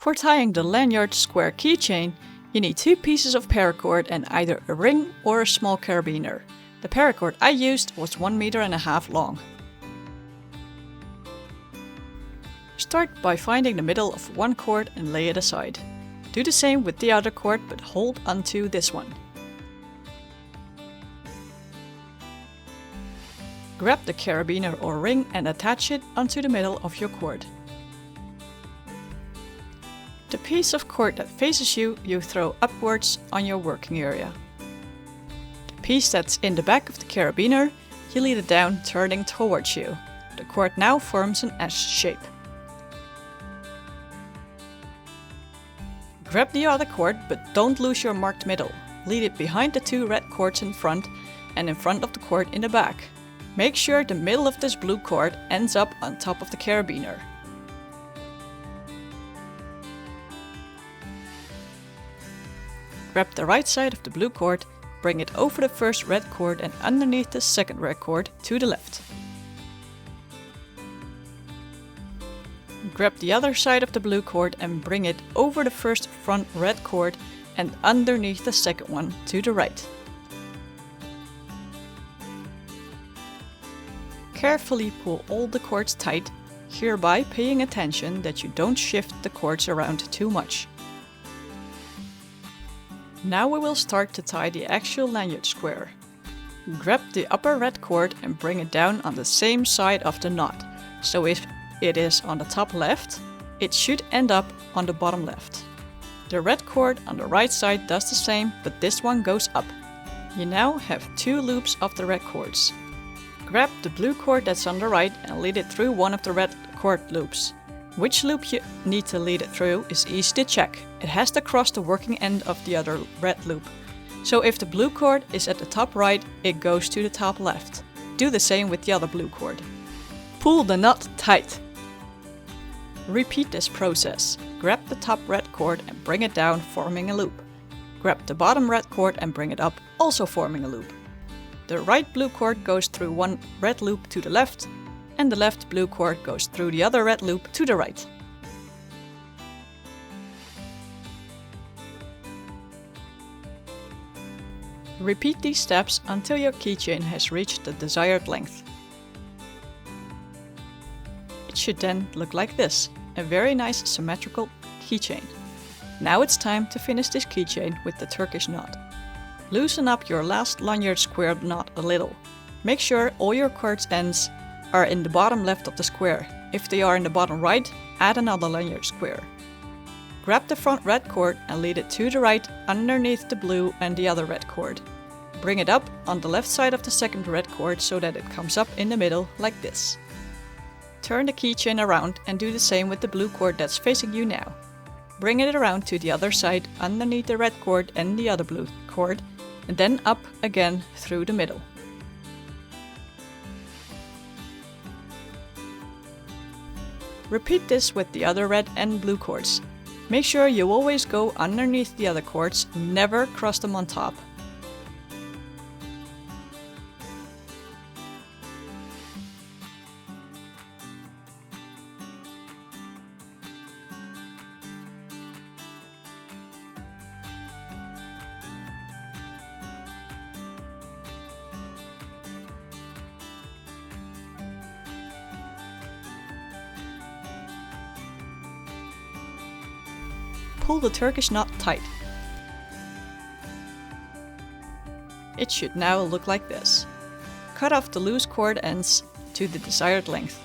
For tying the Lanyard Square keychain, you need 2 pieces of paracord and either a ring or a small carabiner. The paracord I used was 1.5 meters long. Start by finding the middle of one cord and lay it aside. Do the same with the other cord, but hold onto this one. Grab the carabiner or ring and attach it onto the middle of your cord. The piece of cord that faces you, you throw upwards on your working area. The piece that's in the back of the carabiner, you lead it down, turning towards you. The cord now forms an S shape. Grab the other cord, but don't lose your marked middle. Lead it behind the 2 red cords in front and in front of the cord in the back. Make sure the middle of this blue cord ends up on top of the carabiner. Grab the right side of the blue cord, bring it over the first red cord and underneath the second red cord to the left. Grab the other side of the blue cord and bring it over the first front red cord and underneath the second one to the right. Carefully pull all the cords tight, hereby paying attention that you don't shift the cords around too much. Now we will start to tie the actual lanyard square. Grab the upper red cord and bring it down on the same side of the knot, so if it is on the top left, it should end up on the bottom left. The red cord on the right side does the same, but this one goes up. You now have 2 loops of the red cords. Grab the blue cord that's on the right and lead it through one of the red cord loops. Which loop you need to lead it through is easy to check. It has to cross the working end of the other red loop. So if the blue cord is at the top right, it goes to the top left. Do the same with the other blue cord. Pull the knot tight. Repeat this process. Grab the top red cord and bring it down, forming a loop. Grab the bottom red cord and bring it up, also forming a loop. The right blue cord goes through one red loop to the left, and the left blue cord goes through the other red loop to the right. Repeat these steps until your keychain has reached the desired length. It should then look like this, a very nice symmetrical keychain. Now it's time to finish this keychain with the Turkish knot. Loosen up your last lanyard square knot a little. Make sure all your cord's ends are in the bottom left of the square. If they are in the bottom right, add another lanyard square. Grab the front red cord and lead it to the right underneath the blue and the other red cord. Bring it up on the left side of the second red cord so that it comes up in the middle like this. Turn the keychain around and do the same with the blue cord that's facing you now. Bring it around to the other side underneath the red cord and the other blue cord, and then up again through the middle. Repeat this with the other red and blue cords. Make sure you always go underneath the other cords, never cross them on top. Pull the Turkish knot tight. It should now look like this. Cut off the loose cord ends to the desired length.